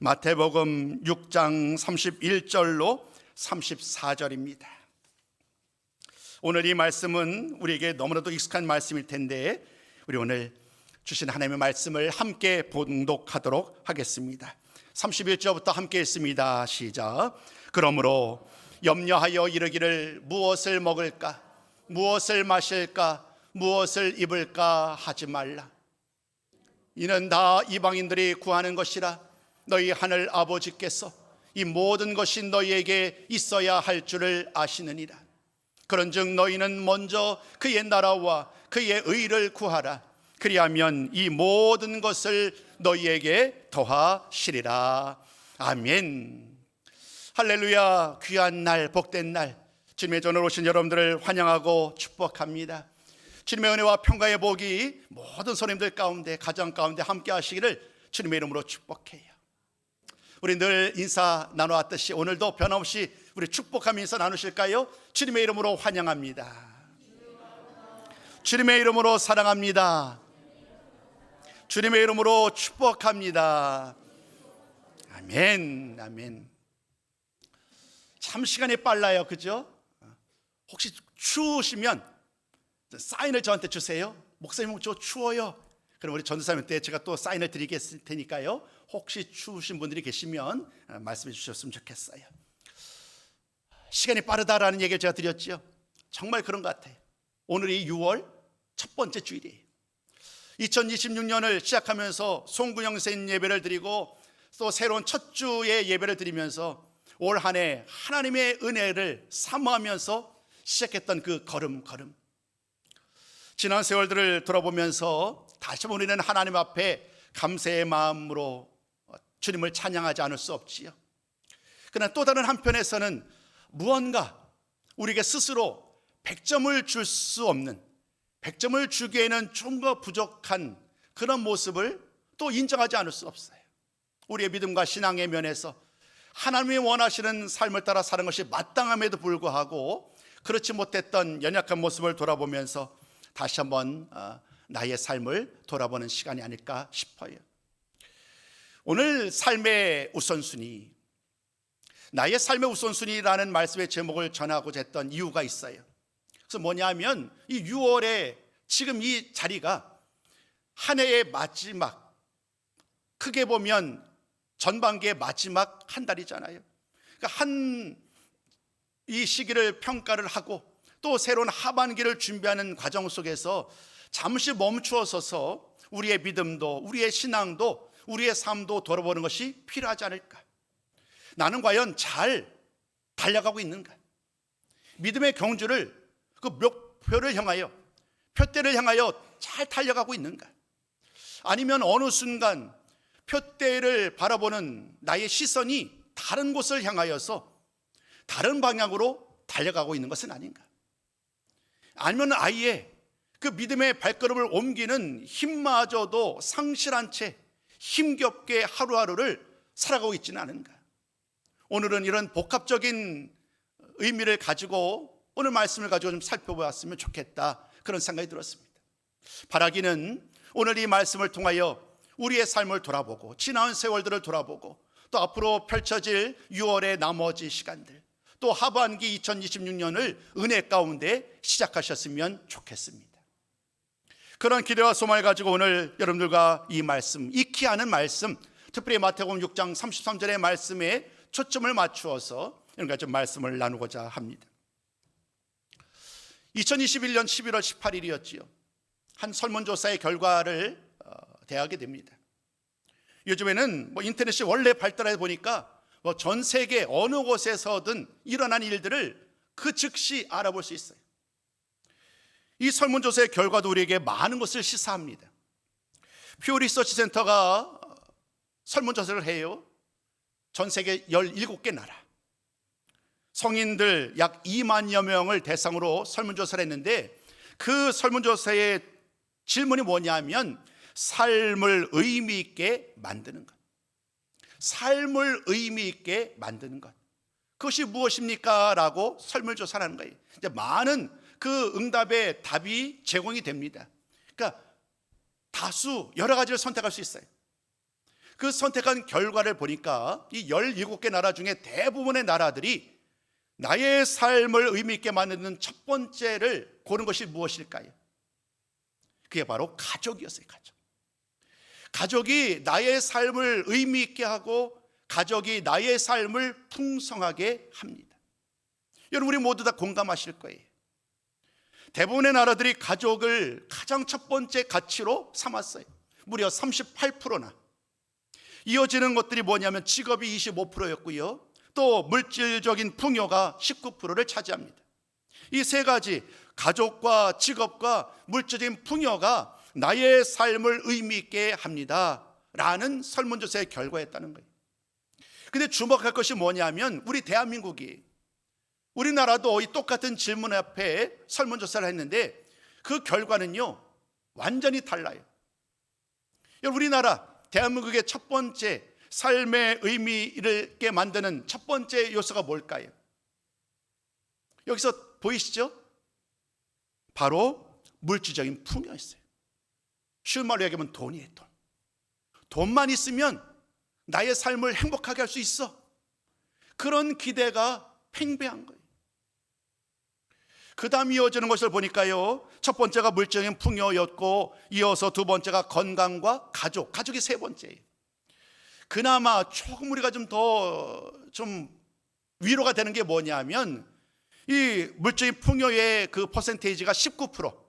마태복음 6장 31절로 34절입니다. 오늘 이 말씀은 우리에게 너무나도 익숙한 말씀일 텐데 우리 오늘 주신 하나님의 말씀을 함께 봉독하도록 하겠습니다. 31절부터 함께 읽습니다. 시작. 그러므로 염려하여 이르기를 무엇을 먹을까, 무엇을 마실까, 무엇을 입을까 하지 말라. 이는 다 이방인들이 구하는 것이라. 너희 하늘 아버지께서 이 모든 것이 너희에게 있어야 할 줄을 아시느니라. 그런즉 너희는 먼저 그의 나라와 그의 의를 구하라. 그리하면 이 모든 것을 너희에게 더하시리라. 아멘. 할렐루야. 귀한 날, 복된 날, 주님의 전으로 오신 여러분들을 환영하고 축복합니다. 주님의 은혜와 평강의 복이 모든 손님들 가운데, 가정 가운데 함께 하시기를 주님의 이름으로 축복해요. 우리 늘 인사 나눠왔듯이 오늘도 변함없이 우리 축복하며 인사 나누실까요? 주님의 이름으로 환영합니다. 주님의 이름으로 사랑합니다. 주님의 이름으로 축복합니다. 아멘, 아멘. 참 시간이 빨라요, 그죠? 혹시 추우시면 사인을 저한테 주세요. 목사님 저 추워요. 그럼 우리 전도사님 때 제가 또 사인을 드리겠 테니까요. 혹시 추우신 분들이 계시면 말씀해 주셨으면 좋겠어요. 시간이 빠르다라는 얘기를 제가 드렸죠. 정말 그런 것 같아요. 오늘이 6월 첫 번째 주일이에요. 2026년을 시작하면서 송구영 선 예배를 드리고 또 새로운 첫 주의 예배를 드리면서 올 한 해 하나님의 은혜를 사모하면서 시작했던 그 걸음 지난 세월들을 돌아보면서 다시 한번 우리는 하나님 앞에 감사의 마음으로 주님을 찬양하지 않을 수 없지요. 그러나 또 다른 한편에서는 무언가 우리에게 스스로 100점을 줄 수 없는, 100점을 주기에는 좀 더 부족한 그런 모습을 또 인정하지 않을 수 없어요. 우리의 믿음과 신앙의 면에서 하나님이 원하시는 삶을 따라 사는 것이 마땅함에도 불구하고 그렇지 못했던 연약한 모습을 돌아보면서 다시 한번 나의 삶을 돌아보는 시간이 아닐까 싶어요. 오늘 삶의 우선순위, 나의 삶의 우선순위라는 말씀의 제목을 전하고자 했던 이유가 있어요. 그래서 뭐냐면 이 6월에 지금 이 자리가 한 해의 마지막, 크게 보면 전반기의 마지막 한 달이잖아요. 그러니까 이 시기를 평가를 하고 또 새로운 하반기를 준비하는 과정 속에서 잠시 멈추어 서서 우리의 믿음도, 우리의 신앙도, 우리의 삶도 돌아보는 것이 필요하지 않을까. 나는 과연 잘 달려가고 있는가? 믿음의 경주를 그 목표를 향하여, 표대를 향하여 잘 달려가고 있는가? 아니면 어느 순간 표대를 바라보는 나의 시선이 다른 곳을 향하여서 다른 방향으로 달려가고 있는 것은 아닌가? 아니면 아예 그 믿음의 발걸음을 옮기는 힘마저도 상실한 채 힘겹게 하루하루를 살아가고 있지는 않은가? 오늘은 이런 복합적인 의미를 가지고 오늘 말씀을 가지고 좀 살펴보았으면 좋겠다, 그런 생각이 들었습니다. 바라기는 오늘 이 말씀을 통하여 우리의 삶을 돌아보고 지나온 세월들을 돌아보고 또 앞으로 펼쳐질 6월의 나머지 시간들, 또 하반기 2026년을 은혜 가운데 시작하셨으면 좋겠습니다. 그런 기대와 소망을 가지고 오늘 여러분들과 이 말씀, 익히 하는 말씀, 특별히 마태복음 6장 33절의 말씀에 초점을 맞추어서 이런 좀 말씀을 나누고자 합니다. 2021년 11월 18일이었지요. 한 설문조사의 결과를 대하게 됩니다. 요즘에는 인터넷이 원래 발달해 보니까 전 세계 어느 곳에서든 일어난 일들을 그 즉시 알아볼 수 있어요. 이 설문조사의 결과도 우리에게 많은 것을 시사합니다. 퓨 리서치 센터가 설문조사를 해요. 전 세계 17개 나라 성인들 약 2만여 명을 대상으로 설문조사를 했는데 그 설문조사의 질문이 뭐냐면 삶을 의미 있게 만드는 것. 삶을 의미 있게 만드는 것. 그것이 무엇입니까? 라고 설문조사를 하는 거예요. 이제 많은 그 응답의 답이 제공이 됩니다. 그러니까 다수 여러 가지를 선택할 수 있어요. 그 선택한 결과를 보니까 이 17개 나라 중에 대부분의 나라들이 나의 삶을 의미 있게 만드는 첫 번째를 고른 것이 무엇일까요? 그게 바로 가족이었어요. 가족이 나의 삶을 의미 있게 하고 가족이 나의 삶을 풍성하게 합니다. 여러분, 우리 모두 다 공감하실 거예요. 대부분의 나라들이 가족을 가장 첫 번째 가치로 삼았어요. 무려 38%나. 이어지는 것들이 뭐냐면 직업이 25%였고요. 또 물질적인 풍요가 19%를 차지합니다. 이 세 가지, 가족과 직업과 물질적인 풍요가 나의 삶을 의미 있게 합니다 라는 설문조사의 결과였다는 거예요. 근데 주목할 것이 뭐냐면 우리 대한민국이, 우리나라도 이 똑같은 질문 앞에 설문조사를 했는데 그 결과는요 완전히 달라요. 우리나라 대한민국의 첫 번째 삶의 의미를 있게 만드는 첫 번째 요소가 뭘까요? 여기서 보이시죠? 바로 물질적인 풍요였어요. 쉬운 말로 얘기하면 돈이에요. 돈만 있으면 나의 삶을 행복하게 할 수 있어. 그런 기대가 팽배한 거예요. 그 다음 이어지는 것을 보니까요, 첫 번째가 물질적인 풍요였고 이어서 두 번째가 건강과 가족이 세 번째예요. 그나마 조금 우리가 좀 위로가 되는 게 뭐냐면 이 물질적인 풍요의 그 퍼센테이지가 19%,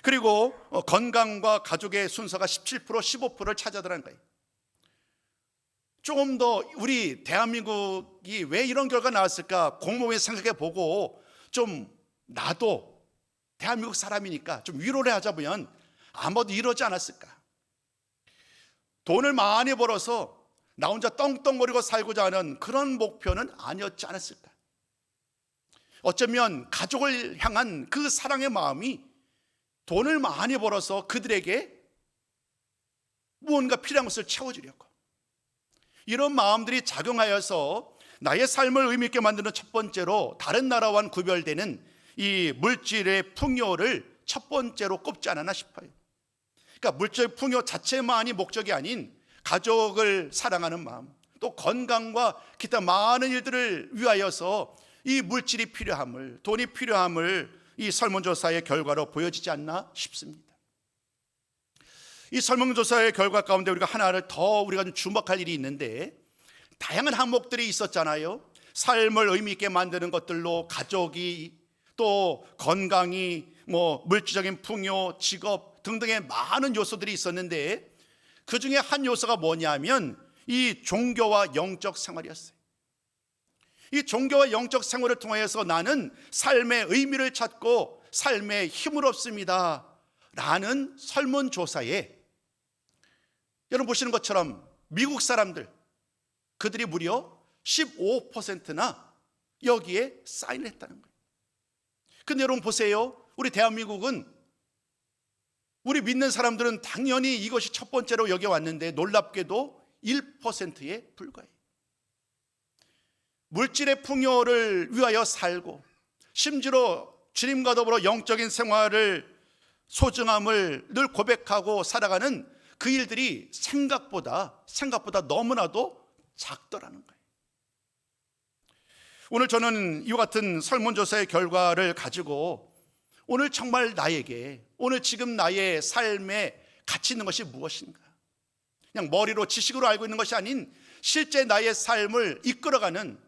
그리고 건강과 가족의 순서가 17%, 15%를 차지하더라는 거예요. 조금 더 우리 대한민국이 왜 이런 결과가 나왔을까 곰곰이 생각해 보고 좀 나도 대한민국 사람이니까 좀 위로를 하자면 아마도 이러지 않았을까. 돈을 많이 벌어서 나 혼자 떵떵거리고 살고자 하는 그런 목표는 아니었지 않았을까. 어쩌면 가족을 향한 그 사랑의 마음이 돈을 많이 벌어서 그들에게 무언가 필요한 것을 채워주려고, 이런 마음들이 작용하여서 나의 삶을 의미 있게 만드는 첫 번째로 다른 나라와는 구별되는 이 물질의 풍요를 첫 번째로 꼽지 않았나 싶어요. 그러니까 물질의 풍요 자체만이 목적이 아닌 가족을 사랑하는 마음, 또 건강과 기타 많은 일들을 위하여서 이 물질이 필요함을, 돈이 필요함을 이 설문조사의 결과로 보여지지 않나 싶습니다. 이 설문조사의 결과 가운데 우리가 하나를 더 우리가 좀 주목할 일이 있는데, 다양한 항목들이 있었잖아요. 삶을 의미 있게 만드는 것들로 가족이, 또 건강이, 물질적인 풍요, 직업 등등의 많은 요소들이 있었는데 그 중에 한 요소가 뭐냐면 이 종교와 영적 생활이었어요. 이 종교와 영적 생활을 통해서 나는 삶의 의미를 찾고 삶의 힘을 얻습니다 라는 설문조사에, 여러분 보시는 것처럼 미국 사람들, 그들이 무려 15%나 여기에 사인을 했다는 거예요. 근데 여러분 보세요. 우리 대한민국은, 우리 믿는 사람들은 당연히 이것이 첫 번째로 여겨왔는데 놀랍게도 1%에 불과해요. 물질의 풍요를 위하여 살고 심지어 주님과 더불어 영적인 생활을 소중함을 늘 고백하고 살아가는 그 일들이 생각보다 너무나도 작더라는 거예요. 오늘 저는 이와 같은 설문조사의 결과를 가지고 오늘 정말 나에게, 오늘 지금 나의 삶에 가치 있는 것이 무엇인가, 그냥 머리로 지식으로 알고 있는 것이 아닌 실제 나의 삶을 이끌어가는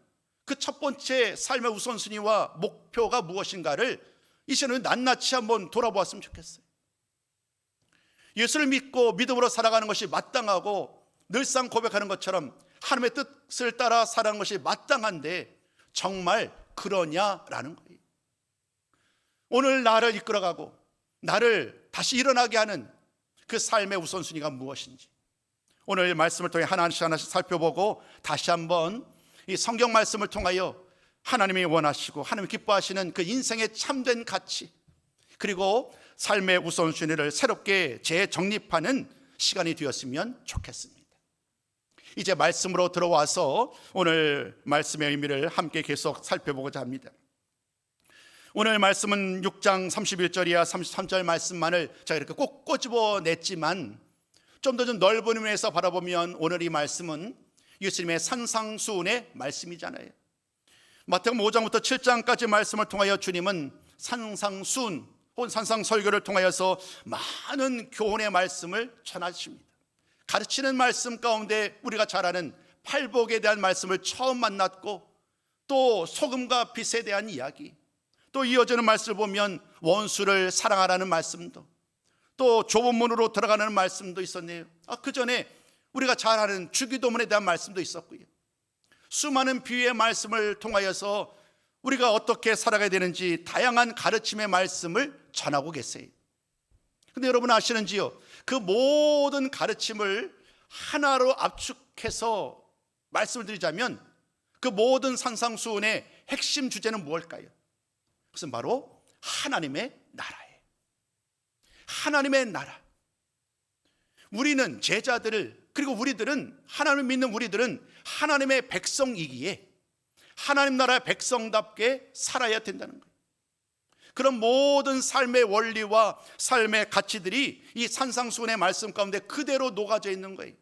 그 첫 번째 삶의 우선순위와 목표가 무엇인가를 이 시간에 낱낱이 한번 돌아보았으면 좋겠어요. 예수를 믿고 믿음으로 살아가는 것이 마땅하고 늘상 고백하는 것처럼 하나님의 뜻을 따라 살아가는 것이 마땅한데 정말 그러냐라는 거예요. 오늘 나를 이끌어가고 나를 다시 일어나게 하는 그 삶의 우선순위가 무엇인지 오늘 말씀을 통해 하나씩 살펴보고 다시 한번 이 성경 말씀을 통하여 하나님이 원하시고 하나님이 기뻐하시는 그 인생의 참된 가치, 그리고 삶의 우선순위를 새롭게 재정립하는 시간이 되었으면 좋겠습니다. 이제 말씀으로 들어와서 오늘 말씀의 의미를 함께 계속 살펴보고자 합니다. 오늘 말씀은 6장 31절이야 33절 말씀만을 제가 이렇게 꼭 꼬집어냈지만 좀 더 좀 넓은 의미에서 바라보면 오늘 이 말씀은 예수님의 산상수훈의 말씀이잖아요. 마태복음 5장부터 7장까지 말씀을 통하여 주님은 산상수훈 혹은 산상설교를 통하여서 많은 교훈의 말씀을 전하십니다. 가르치는 말씀 가운데 우리가 잘 아는 팔복에 대한 말씀을 처음 만났고, 또 소금과 빛에 대한 이야기, 또 이어지는 말씀을 보면 원수를 사랑하라는 말씀도, 또 좁은 문으로 들어가는 말씀도 있었네요. 그 전에 우리가 잘 아는 주기도문에 대한 말씀도 있었고요. 수많은 비유의 말씀을 통하여서 우리가 어떻게 살아가야 되는지 다양한 가르침의 말씀을 전하고 계세요. 근데 여러분 아시는지요? 그 모든 가르침을 하나로 압축해서 말씀을 드리자면 그 모든 산상수훈의 핵심 주제는 무엇일까요? 그것은 바로 하나님의 나라예요. 하나님의 나라. 우리는 제자들을, 그리고 우리들은, 하나님을 믿는 우리들은 하나님의 백성이기에 하나님 나라의 백성답게 살아야 된다는 거예요. 그런 모든 삶의 원리와 삶의 가치들이 이 산상수훈의 말씀 가운데 그대로 녹아져 있는 거예요.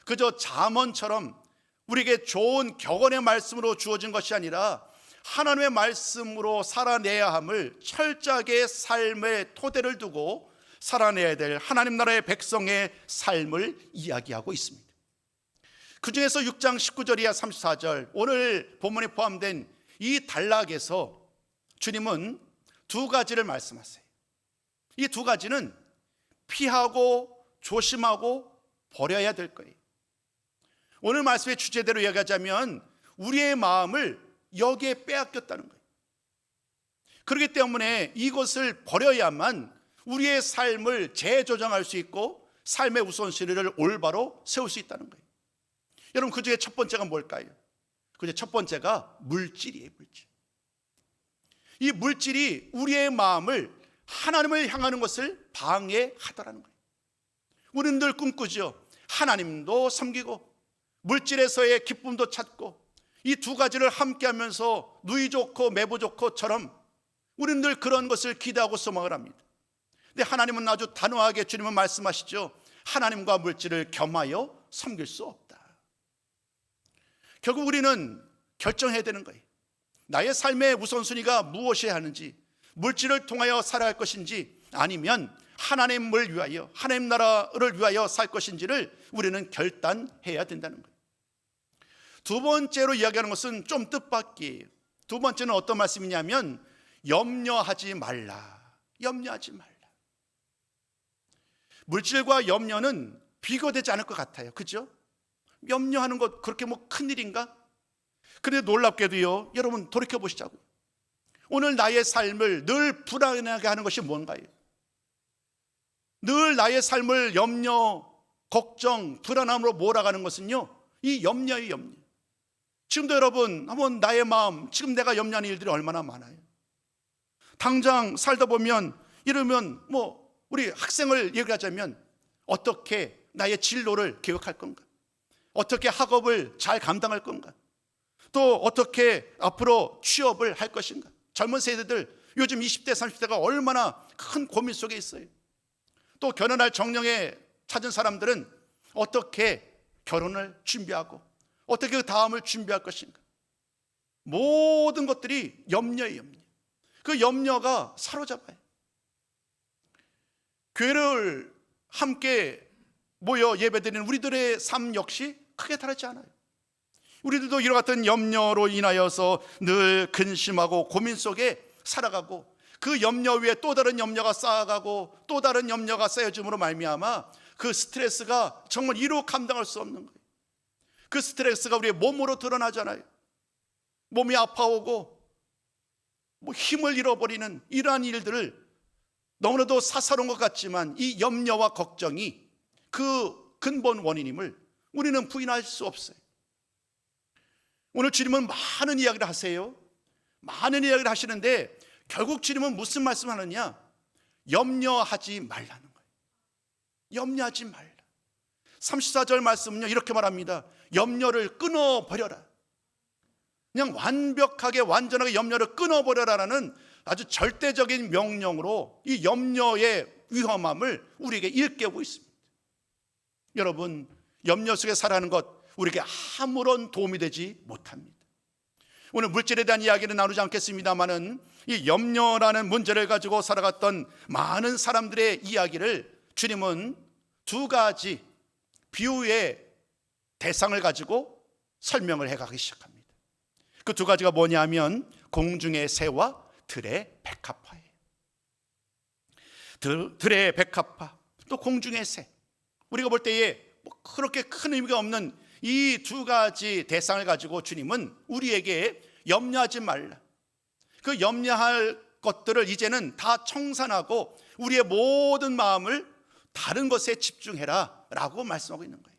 그저 잠언처럼 우리에게 좋은 격언의 말씀으로 주어진 것이 아니라 하나님의 말씀으로 살아내야 함을 철저하게 삶의 토대를 두고 살아내야 될 하나님 나라의 백성의 삶을 이야기하고 있습니다. 그 중에서 6장 19절 이하 34절, 오늘 본문에 포함된 이 단락에서 주님은 두 가지를 말씀하세요. 이 두 가지는 피하고 조심하고 버려야 될 거예요. 오늘 말씀의 주제대로 이야기하자면 우리의 마음을 여기에 빼앗겼다는 거예요. 그렇기 때문에 이것을 버려야만 우리의 삶을 재조정할 수 있고 삶의 우선순위를 올바로 세울 수 있다는 거예요. 여러분, 그 중에 첫 번째가 뭘까요? 그 중에 첫 번째가 물질이에요. 물질. 이 물질이 우리의 마음을 하나님을 향하는 것을 방해하더라는 거예요. 우리는 늘 꿈꾸죠. 하나님도 섬기고 물질에서의 기쁨도 찾고 이 두 가지를 함께 하면서 누이 좋고 매부 좋고처럼 우리는 늘 그런 것을 기대하고 소망을 합니다. 근데 하나님은 아주 단호하게 주님은 말씀하시죠. 하나님과 물질을 겸하여 섬길 수 없다. 결국 우리는 결정해야 되는 거예요. 나의 삶의 우선순위가 무엇이어야 하는지, 물질을 통하여 살아갈 것인지, 아니면 하나님을 위하여, 하나님 나라를 위하여 살 것인지를 우리는 결단해야 된다는 거예요. 두 번째로 이야기하는 것은 좀 뜻밖이에요. 두 번째는 어떤 말씀이냐면 염려하지 말라. 염려하지 말라. 물질과 염려는 비교되지 않을 것 같아요. 그죠? 염려하는 것 그렇게 뭐 큰일인가? 그런데 놀랍게도요, 여러분 돌이켜보시자고요. 오늘 나의 삶을 늘 불안하게 하는 것이 뭔가요? 늘 나의 삶을 염려, 걱정, 불안함으로 몰아가는 것은요, 이 염려의 염려. 지금도 여러분 한번 나의 마음, 지금 내가 염려하는 일들이 얼마나 많아요. 당장 살다 보면 이러면 뭐 우리 학생을 얘기하자면 어떻게 나의 진로를 계획할 건가? 어떻게 학업을 잘 감당할 건가? 또 어떻게 앞으로 취업을 할 것인가? 젊은 세대들 요즘 20대 30대가 얼마나 큰 고민 속에 있어요. 또 결혼할 정령에 찾은 사람들은 어떻게 결혼을 준비하고 어떻게 그 다음을 준비할 것인가? 모든 것들이 염려예요. 염려. 그 염려가 사로잡아요. 교회를 함께 모여 예배드리는 우리들의 삶 역시 크게 다르지 않아요. 우리들도 이와 같은 염려로 인하여서 늘 근심하고 고민 속에 살아가고, 그 염려 위에 또 다른 염려가 쌓아가고 또 다른 염려가 쌓여짐으로 말미암아 그 스트레스가 정말 이루 감당할 수 없는 거예요. 그 스트레스가 우리의 몸으로 드러나잖아요. 몸이 아파오고 뭐 힘을 잃어버리는 이러한 일들을 너무나도 사사로운 것 같지만 이 염려와 걱정이 그 근본 원인임을 우리는 부인할 수 없어요. 오늘 주님은 많은 이야기를 하세요. 많은 이야기를 하시는데 결국 주님은 무슨 말씀을 하느냐? 염려하지 말라는 거예요. 염려하지 말라. 34절 말씀은요 이렇게 말합니다. 염려를 끊어버려라. 그냥 완벽하게 완전하게 염려를 끊어버려라라는 아주 절대적인 명령으로 이 염려의 위험함을 우리에게 일깨우고 있습니다. 여러분, 염려 속에 살아가는 것 우리에게 아무런 도움이 되지 못합니다. 오늘 물질에 대한 이야기는 나누지 않겠습니다만은 이 염려라는 문제를 가지고 살아갔던 많은 사람들의 이야기를 주님은 두 가지 비유의 대상을 가지고 설명을 해가기 시작합니다. 그 두 가지가 뭐냐면 공중의 새와 들의 백합화예요. 들의 백합화, 또 공중의 새. 우리가 볼 때에 그렇게 큰 의미가 없는 이 두 가지 대상을 가지고 주님은 우리에게 염려하지 말라, 그 염려할 것들을 이제는 다 청산하고 우리의 모든 마음을 다른 것에 집중해라 라고 말씀하고 있는 거예요.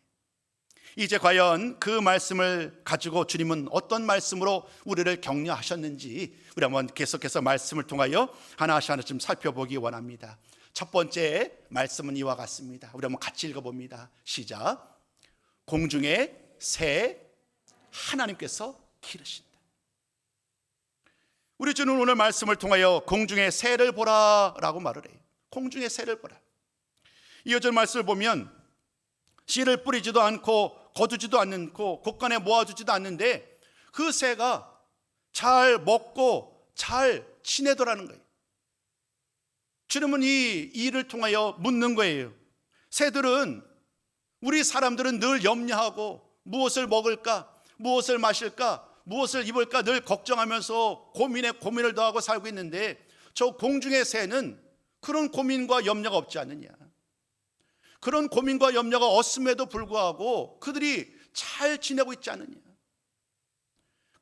이제 과연 그 말씀을 가지고 주님은 어떤 말씀으로 우리를 격려하셨는지 우리 한번 계속해서 말씀을 통하여 하나씩 하나씩 살펴보기 원합니다. 첫 번째 말씀은 이와 같습니다. 우리 한번 같이 읽어봅니다. 시작. 공중의 새 하나님께서 기르신다. 우리 주는 오늘 말씀을 통하여 공중의 새를 보라 라고 말을 해요. 공중의 새를 보라. 이어질 말씀을 보면 씨를 뿌리지도 않고 거두지도 않고 곳간에 모아두지도 않는데 그 새가 잘 먹고 잘 지내더라는 거예요. 주님은 이 일을 통하여 묻는 거예요. 새들은, 우리 사람들은 늘 염려하고 무엇을 먹을까, 무엇을 마실까, 무엇을 입을까 늘 걱정하면서 고민을 더하고 살고 있는데 저 공중의 새는 그런 고민과 염려가 없지 않느냐. 그런 고민과 염려가 없음에도 불구하고 그들이 잘 지내고 있지 않느냐.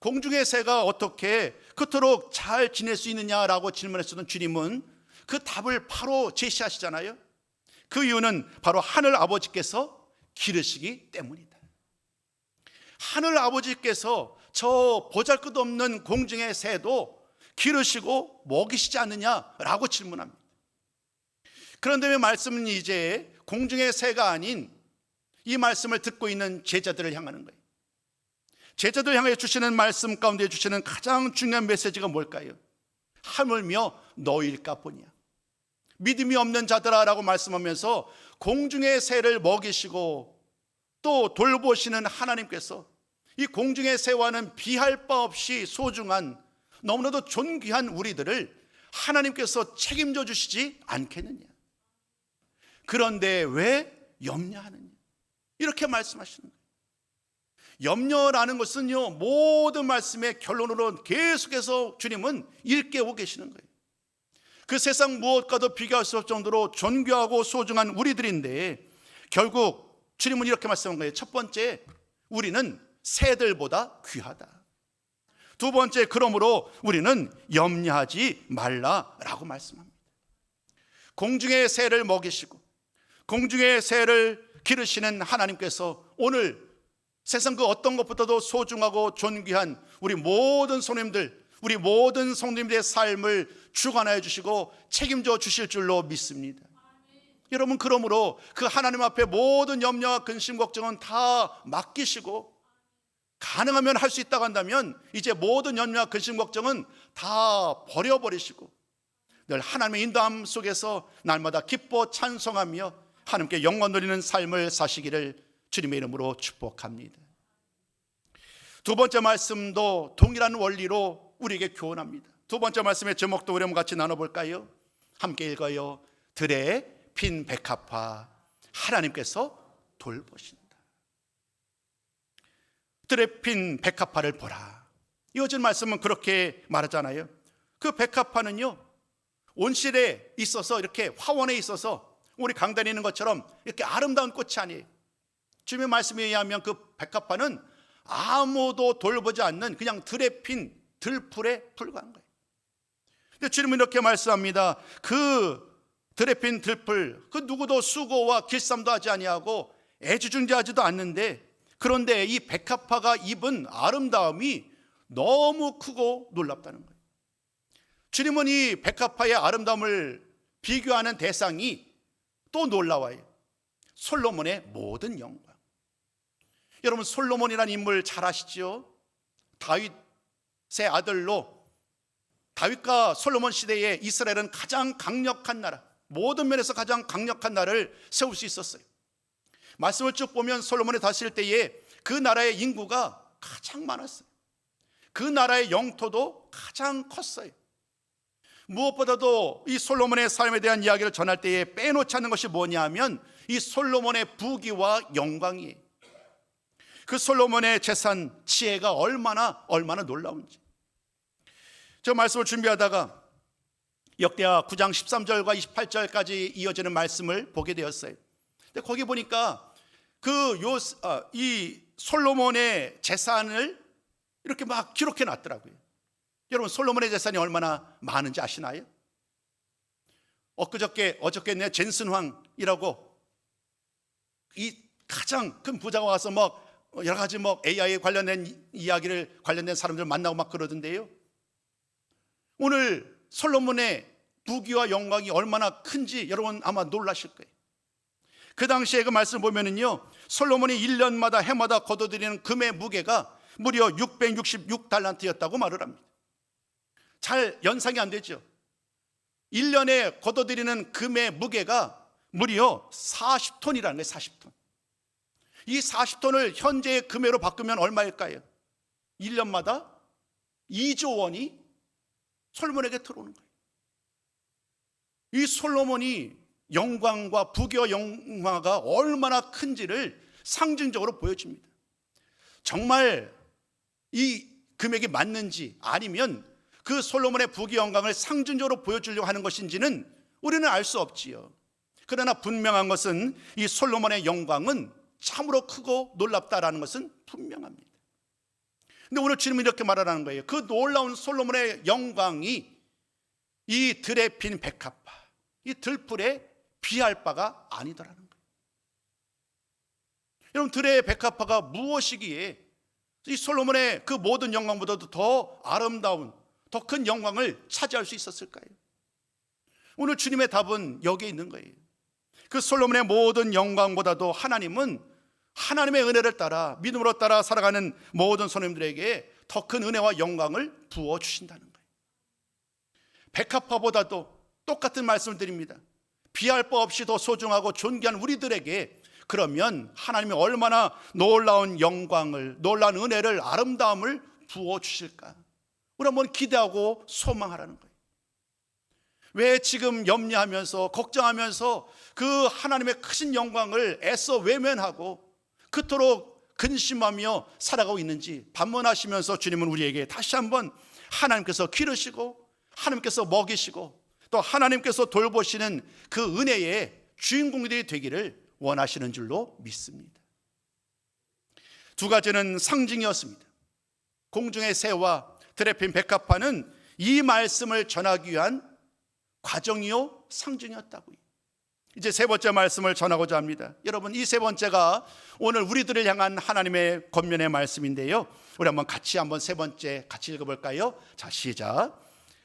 공중의 새가 어떻게 그토록 잘 지낼 수 있느냐라고 질문했었던 주님은 그 답을 바로 제시하시잖아요. 그 이유는 바로 하늘 아버지께서 기르시기 때문이다. 하늘 아버지께서 저 보잘것없는 공중의 새도 기르시고 먹이시지 않느냐라고 질문합니다. 그런데 왜 말씀은 이제 공중의 새가 아닌 이 말씀을 듣고 있는 제자들을 향하는 거예요. 제자들 향해 주시는 말씀 가운데 주시는 가장 중요한 메시지가 뭘까요? 하물며 너희일까 보냐. 믿음이 없는 자들아 라고 말씀하면서 공중의 새를 먹이시고 또 돌보시는 하나님께서 이 공중의 새와는 비할 바 없이 소중한, 너무나도 존귀한 우리들을 하나님께서 책임져 주시지 않겠느냐. 그런데 왜 염려하느냐, 이렇게 말씀하시는 거예요. 염려라는 것은요, 모든 말씀의 결론으로 계속해서 주님은 일깨우고 계시는 거예요. 그 세상 무엇과도 비교할 수 없을 정도로 존귀하고 소중한 우리들인데 결국 주님은 이렇게 말씀한 거예요. 첫 번째, 우리는 새들보다 귀하다. 두 번째, 그러므로 우리는 염려하지 말라라고 말씀합니다. 공중의 새를 먹이시고 공중의 새를 기르시는 하나님께서 오늘 세상 그 어떤 것보다도 소중하고 존귀한 우리 모든 손님들, 우리 모든 성도님들의 삶을 주관하여 주시고 책임져 주실 줄로 믿습니다. 여러분, 그러므로 그 하나님 앞에 모든 염려와 근심 걱정은 다 맡기시고 가능하면 할 수 있다고 한다면 이제 모든 염려와 근심 걱정은 다 버려버리시고 늘 하나님의 인도함 속에서 날마다 기뻐 찬송하며 하나님께 영광 돌리는 삶을 사시기를 주님의 이름으로 축복합니다. 두 번째 말씀도 동일한 원리로 우리에게 교훈합니다. 두 번째 말씀의 제목도 우리 한번 같이 나눠볼까요? 함께 읽어요. 들의 핀 백합화 하나님께서 돌보신다. 들의 핀 백합화를 보라. 이어진 말씀은 그렇게 말하잖아요. 그 백합화는요, 온실에 있어서 이렇게 화원에 있어서 우리 강단에 있는 것처럼 이렇게 아름다운 꽃이 아니에요. 주님의 말씀에 의하면 그 백합화는 아무도 돌보지 않는 그냥 들에 핀 들풀에 불과한 거예요. 근데 주님은 이렇게 말씀합니다. 그 들에 핀 들풀, 그 누구도 수고와 길쌈도 하지 아니하고 애지중지하지도 않는데, 그런데 이 백합화가 입은 아름다움이 너무 크고 놀랍다는 거예요. 주님은 이 백합화의 아름다움을 비교하는 대상이 또 놀라워요. 솔로몬의 모든 영광. 여러분, 솔로몬이라는 인물 잘 아시죠? 다윗의 아들로 다윗과 솔로몬 시대에 이스라엘은 가장 강력한 나라, 모든 면에서 가장 강력한 나라를 세울 수 있었어요. 말씀을 쭉 보면 솔로몬이 다스릴 때에 그 나라의 인구가 가장 많았어요. 그 나라의 영토도 가장 컸어요. 무엇보다도 이 솔로몬의 삶에 대한 이야기를 전할 때에 빼놓지 않는 것이 뭐냐면 이 솔로몬의 부귀와 영광이에요. 그 솔로몬의 재산, 지혜가 얼마나 놀라운지. 저 말씀을 준비하다가 역대하 9장 13절과 28절까지 이어지는 말씀을 보게 되었어요. 근데 거기 보니까 이 솔로몬의 재산을 이렇게 막 기록해 놨더라고요. 여러분, 솔로몬의 재산이 얼마나 많은지 아시나요? 어저께 내 젠슨 황이라고 이 가장 큰 부자가 와서 여러 가지 AI에 관련된 이야기를 관련된 사람들 만나고 막 그러던데요. 오늘 솔로몬의 부귀와 영광이 얼마나 큰지 여러분 아마 놀라실 거예요. 그 당시에 그 말씀 보면은요, 솔로몬이 1년마다 해마다 거둬들이는 금의 무게가 무려 666달란트였다고 말을 합니다. 잘 연상이 안 되죠. 1년에 거둬들이는 금의 무게가 무려 40톤이라는 거예요. 40톤. 이 40톤을 현재의 금액으로 바꾸면 얼마일까요? 1년마다 2조 원이 솔로몬에게 들어오는 거예요. 이 솔로몬이 영광과 부귀와 영화가 얼마나 큰지를 상징적으로 보여줍니다. 정말 이 금액이 맞는지 아니면 그 솔로몬의 부귀 영광을 상징적으로 보여주려고 하는 것인지는 우리는 알 수 없지요. 그러나 분명한 것은 이 솔로몬의 영광은 참으로 크고 놀랍다라는 것은 분명합니다. 근데 오늘 주님은 이렇게 말하라는 거예요. 그 놀라운 솔로몬의 영광이 이 들에 핀 백합화, 이 들풀에 비할 바가 아니더라는 거예요. 여러분, 들의 백합화가 무엇이기에 이 솔로몬의 그 모든 영광보다도 더 아름다운, 더 큰 영광을 차지할 수 있었을까요? 오늘 주님의 답은 여기에 있는 거예요. 그 솔로몬의 모든 영광보다도 하나님은 하나님의 은혜를 따라 믿음으로 따라 살아가는 모든 손님들에게 더 큰 은혜와 영광을 부어주신다는 거예요. 백합화보다도 똑같은 말씀을 드립니다. 비할 바 없이 더 소중하고 존귀한 우리들에게 그러면 하나님이 얼마나 놀라운 영광을, 놀라운 은혜를, 아름다움을 부어주실까? 우리 한번 기대하고 소망하라는 거예요. 왜 지금 염려하면서 걱정하면서 그 하나님의 크신 영광을 애써 외면하고 그토록 근심하며 살아가고 있는지 반문하시면서 주님은 우리에게 다시 한번 하나님께서 기르시고 하나님께서 먹이시고 또 하나님께서 돌보시는 그 은혜의 주인공들이 되기를 원하시는 줄로 믿습니다. 두 가지는 상징이었습니다. 공중의 새와 들에 핀 백합화는 이 말씀을 전하기 위한 과정이요 상징이었다고요. 이제 세 번째 말씀을 전하고자 합니다. 여러분, 이 세 번째가 오늘 우리들을 향한 하나님의 권면의 말씀인데요. 우리 한번 같이 세 번째 같이 읽어볼까요? 자, 시작.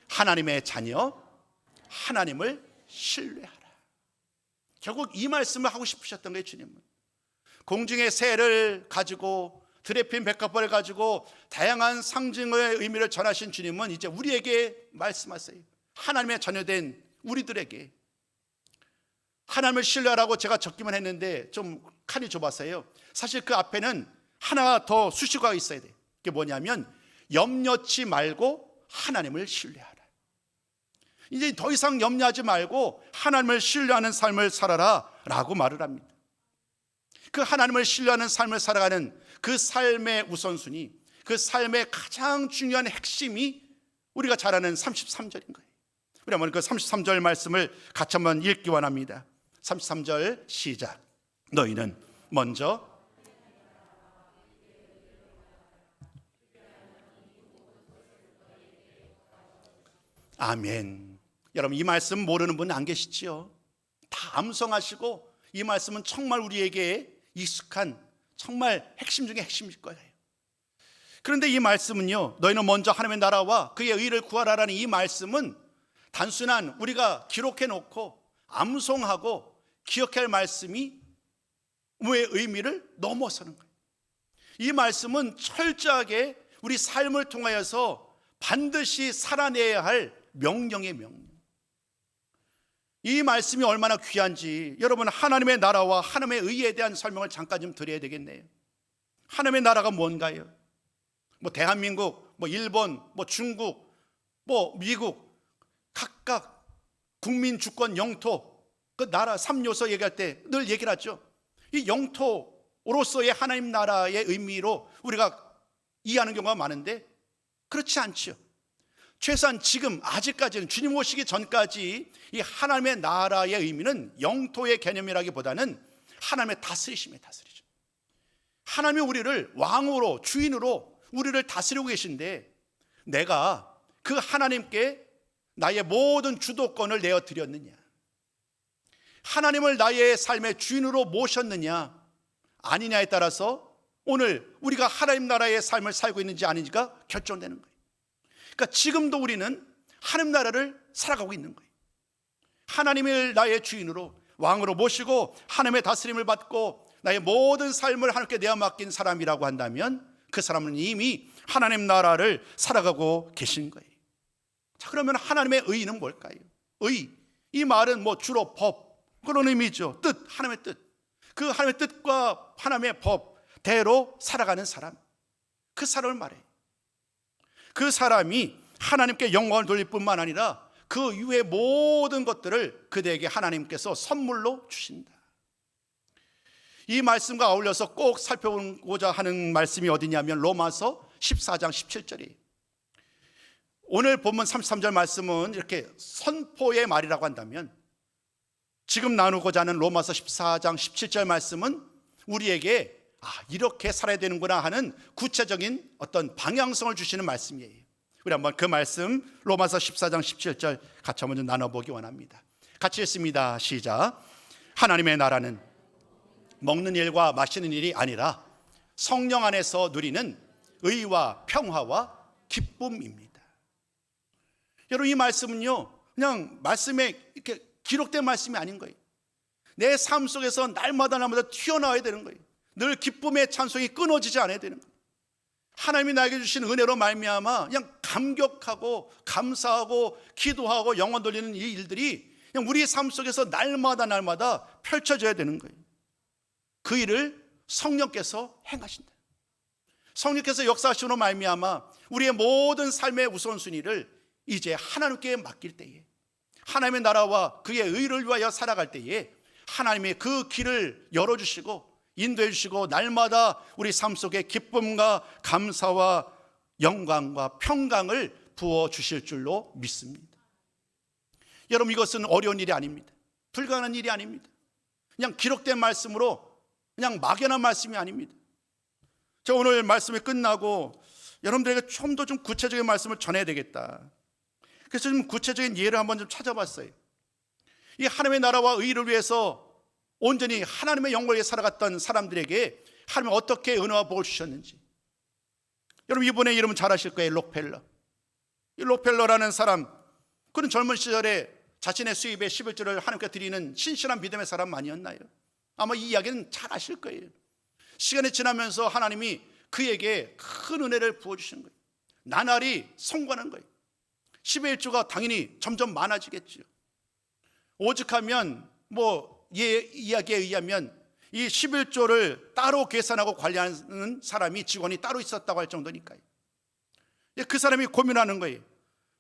하나님의 자녀, 하나님을 신뢰하라. 결국 이 말씀을 하고 싶으셨던 거예요. 주님은 공중의 새를 가지고 들에 핀 백합화를 가지고 다양한 상징의 의미를 전하신 주님은 이제 우리에게 말씀하세요. 하나님의 자녀된 우리들에게 하나님을 신뢰하라고 제가 적기만 했는데 좀 칸이 좁았어요. 사실 그 앞에는 하나 더 수식어가 있어야 돼요. 그게 뭐냐면 염려치 말고 하나님을 신뢰하라. 이제 더 이상 염려하지 말고 하나님을 신뢰하는 삶을 살아라 라고 말을 합니다. 그 하나님을 신뢰하는 삶을 살아가는 그 삶의 우선순위, 그 삶의 가장 중요한 핵심이 우리가 잘 아는 33절인 거예요. 우리 한번 그 33절 말씀을 같이 한번 읽기 원합니다. 33절 시작. 너희는 먼저 아멘. 여러분, 이 말씀 모르는 분 안 계시지요? 다 암송하시고 이 말씀은 정말 우리에게 익숙한 정말 핵심 중에 핵심일 거예요. 그런데 이 말씀은요, 너희는 먼저 하나님의 나라와 그의 의를 구하라라는 이 말씀은 단순한 우리가 기록해 놓고 암송하고 기억할 말씀이 의 의미를 넘어서는 거예요. 이 말씀은 철저하게 우리 삶을 통하여서 반드시 살아내야 할 명령의 명령. 이 말씀이 얼마나 귀한지 여러분, 하나님의 나라와 하나님의 의에 대한 설명을 잠깐 좀 드려야 되겠네요. 하나님의 나라가 뭔가요? 대한민국, 일본, 중국, 미국, 각각 국민 주권 영토, 그 나라 3요소 얘기할 때 늘 얘기를 하죠. 이 영토로서의 하나님 나라의 의미로 우리가 이해하는 경우가 많은데 그렇지 않죠. 최소한 지금 아직까지는 주님 오시기 전까지 이 하나님의 나라의 의미는 영토의 개념이라기보다는 하나님의 다스리심에 다스리죠. 하나님이 우리를 왕으로, 주인으로 우리를 다스리고 계신데 내가 그 하나님께 나의 모든 주도권을 내어드렸느냐, 하나님을 나의 삶의 주인으로 모셨느냐 아니냐에 따라서 오늘 우리가 하나님 나라의 삶을 살고 있는지 아닌지가 결정되는 거예요. 그러니까 지금도 우리는 하나님 나라를 살아가고 있는 거예요. 하나님을 나의 주인으로, 왕으로 모시고 하나님의 다스림을 받고 나의 모든 삶을 하나님께 내어 맡긴 사람이라고 한다면 그 사람은 이미 하나님 나라를 살아가고 계신 거예요. 자, 그러면 하나님의 의는 뭘까요? 의, 이 말은 주로 법, 그런 의미죠. 뜻, 하나님의 뜻. 그 하나님의 뜻과 하나님의 법대로 살아가는 사람, 그 사람을 말해요. 그 사람이 하나님께 영광을 돌릴 뿐만 아니라 그 이후의 모든 것들을 그대에게 하나님께서 선물로 주신다. 이 말씀과 어울려서 꼭 살펴보고자 하는 말씀이 어디냐면 로마서 14장 17절이에요. 오늘 본문 33절 말씀은 이렇게 선포의 말이라고 한다면, 지금 나누고자 하는 로마서 14장 17절 말씀은 우리에게 이렇게 살아야 되는구나 하는 구체적인 어떤 방향성을 주시는 말씀이에요. 우리 한번 그 말씀 로마서 14장 17절 같이 한번 좀 나눠보기 원합니다. 같이 읽습니다. 시작. 하나님의 나라는 먹는 일과 마시는 일이 아니라 성령 안에서 누리는 의와 평화와 기쁨입니다. 여러분, 이 말씀은요 그냥 말씀에 이렇게 기록된 말씀이 아닌 거예요. 내 삶 속에서 날마다 튀어나와야 되는 거예요. 늘 기쁨의 찬송이 끊어지지 않아야 되는 거예요. 하나님이 나에게 주신 은혜로 말미암아 그냥 감격하고 감사하고 기도하고 영혼 돌리는 이 일들이 그냥 우리 삶 속에서 날마다 펼쳐져야 되는 거예요. 그 일을 성령께서 행하신다. 성령께서 역사하심으로 말미암아 우리의 모든 삶의 우선순위를 이제 하나님께 맡길 때에, 하나님의 나라와 그의 의를 위하여 살아갈 때에 하나님이 그 길을 열어주시고 인도해 주시고 날마다 우리 삶 속에 기쁨과 감사와 영광과 평강을 부어주실 줄로 믿습니다. 여러분, 이것은 어려운 일이 아닙니다. 불가능한 일이 아닙니다. 그냥 기록된 말씀으로 그냥 막연한 말씀이 아닙니다. 저 오늘 말씀이 끝나고 여러분들에게 좀 더 구체적인 말씀을 전해야 되겠다. 그래서 좀 구체적인 예를 한번 좀 찾아봤어요. 이 하나님의 나라와 의를 위해서 온전히 하나님의 영광을 위해 살아갔던 사람들에게 하나님은 어떻게 은혜와 복을 주셨는지. 여러분, 이분의 이름은 잘 아실 거예요. 록펠러. 이 록펠러라는 사람, 그는 젊은 시절에 자신의 수입의 11조를 하나님께 드리는 신실한 믿음의 사람 아니었나요? 아마 이 이야기는 잘 아실 거예요. 시간이 지나면서 하나님이 그에게 큰 은혜를 부어주시는 거예요. 나날이 성공하는 거예요. 11조가 당연히 점점 많아지겠죠. 오죽하면 이야기에 의하면 이 11조를 따로 계산하고 관리하는 사람이, 직원이 따로 있었다고 할 정도니까요. 그 사람이 고민하는 거예요.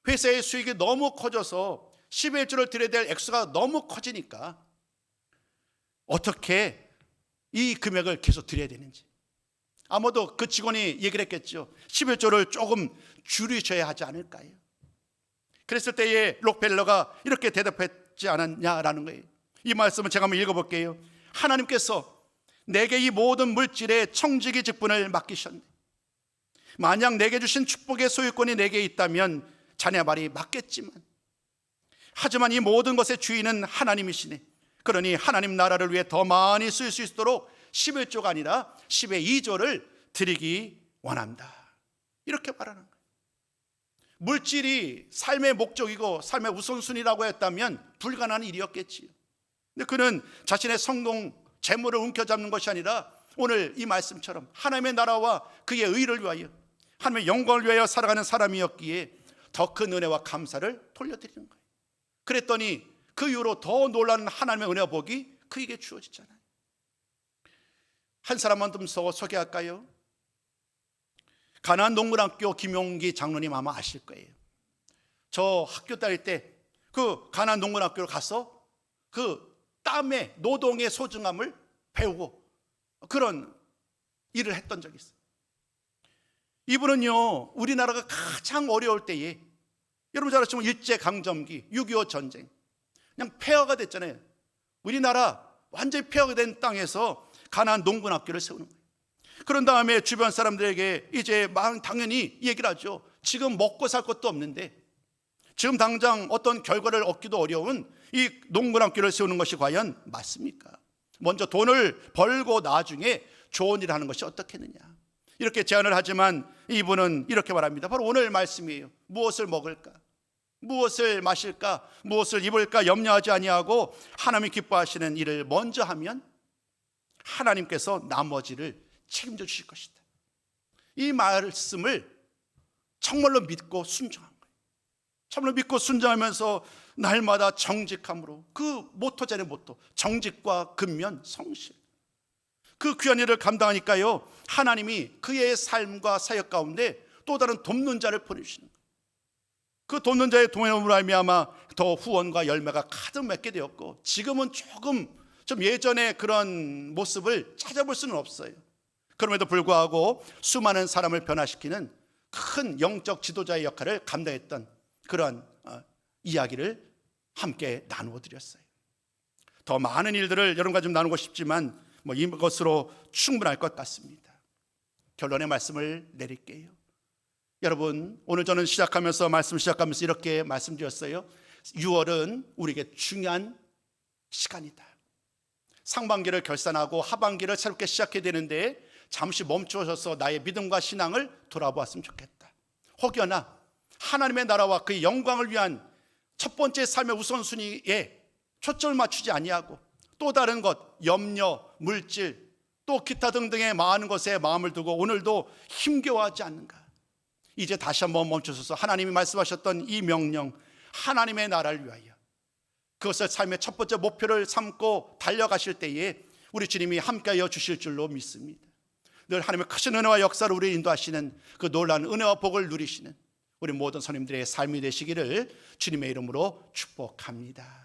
회사의 수익이 너무 커져서 11조를 드려야 될 액수가 너무 커지니까 어떻게 이 금액을 계속 드려야 되는지. 아마도 그 직원이 얘기를 했겠죠. 11조를 조금 줄이셔야 하지 않을까요? 그랬을 때에 록펠러가 이렇게 대답했지 않았냐라는 거예요. 이 말씀을 제가 한번 읽어볼게요. 하나님께서 내게 이 모든 물질의 청지기 직분을 맡기셨네. 만약 내게 주신 축복의 소유권이 내게 있다면 자네 말이 맞겠지만, 하지만 이 모든 것의 주인은 하나님이시네. 그러니 하나님 나라를 위해 더 많이 쓸 수 있도록 11조가 아니라 10의 2조를 드리기 원한다. 이렇게 말하는 거예요. 물질이 삶의 목적이고 삶의 우선순위라고 했다면 불가능한 일이었겠지요. 근데 그는 자신의 성공, 재물을 움켜잡는 것이 아니라 오늘 이 말씀처럼 하나님의 나라와 그의 의를 위하여, 하나님의 영광을 위하여 살아가는 사람이었기에 더 큰 은혜와 감사를 돌려드리는 거예요. 그랬더니 그 이후로 더 놀라는 하나님의 은혜와 복이 그에게 주어지잖아요. 한 사람만 좀 소개할까요? 가나안 농문학교 김용기 장로님 아마 아실 거예요. 저 학교 다닐 때 그 가나안 농문학교를 가서 그 땀의 노동의 소중함을 배우고 그런 일을 했던 적이 있어요. 이분은요, 우리나라가 가장 어려울 때에, 여러분 잘 아시지만 일제강점기, 6.25 전쟁, 그냥 폐허가 됐잖아요. 우리나라 완전히 폐허가 된 땅에서 가나안 농군학교를 세우는 거예요. 그런 다음에 주변 사람들에게 이제 당연히 얘기를 하죠. 지금 먹고 살 것도 없는데, 지금 당장 어떤 결과를 얻기도 어려운 이 농군학교를 세우는 것이 과연 맞습니까? 먼저 돈을 벌고 나중에 좋은 일을 하는 것이 어떻겠느냐, 이렇게 제안을 하지만 이분은 이렇게 말합니다. 바로 오늘 말씀이에요. 무엇을 먹을까, 무엇을 마실까, 무엇을 입을까 염려하지 아니하고 하나님이 기뻐하시는 일을 먼저 하면 하나님께서 나머지를 책임져 주실 것이다. 이 말씀을 정말로 믿고 순종한 거예요. 정말로 믿고 순종하면서 날마다 정직함으로, 그 모토잖아요, 모토. 정직과 근면, 성실, 그 귀한 일을 감당하니까요, 하나님이 그의 삶과 사역 가운데 또 다른 돕는 자를 보내주시는 거예요. 그 돕는 자의 동행으로 말미암아 더 후원과 열매가 가득 맺게 되었고, 지금은 조금 좀 예전의 그런 모습을 찾아볼 수는 없어요. 그럼에도 불구하고 수많은 사람을 변화시키는 큰 영적 지도자의 역할을 감당했던 그런 이야기를 함께 나누어 드렸어요. 더 많은 일들을 여러분과 좀 나누고 싶지만 이것으로 충분할 것 같습니다. 결론의 말씀을 내릴게요. 여러분, 오늘 저는 말씀 시작하면서 이렇게 말씀드렸어요. 6월은 우리에게 중요한 시간이다. 상반기를 결산하고 하반기를 새롭게 시작해야 되는데 잠시 멈추어서 나의 믿음과 신앙을 돌아보았으면 좋겠다. 혹여나 하나님의 나라와 그의 영광을 위한 첫 번째 삶의 우선순위에 초점을 맞추지 아니하고 또 다른 것, 염려, 물질, 또 기타 등등의 많은 것에 마음을 두고 오늘도 힘겨워하지 않는가. 이제 다시 한번 멈춰서서 하나님이 말씀하셨던 이 명령, 하나님의 나라를 위하여 그것을 삶의 첫 번째 목표를 삼고 달려가실 때에 우리 주님이 함께하여 주실 줄로 믿습니다. 늘 하나님의 크신 은혜와 역사를 우리를 인도하시는 그 놀라운 은혜와 복을 누리시는 우리 모든 선생님들의 삶이 되시기를 주님의 이름으로 축복합니다.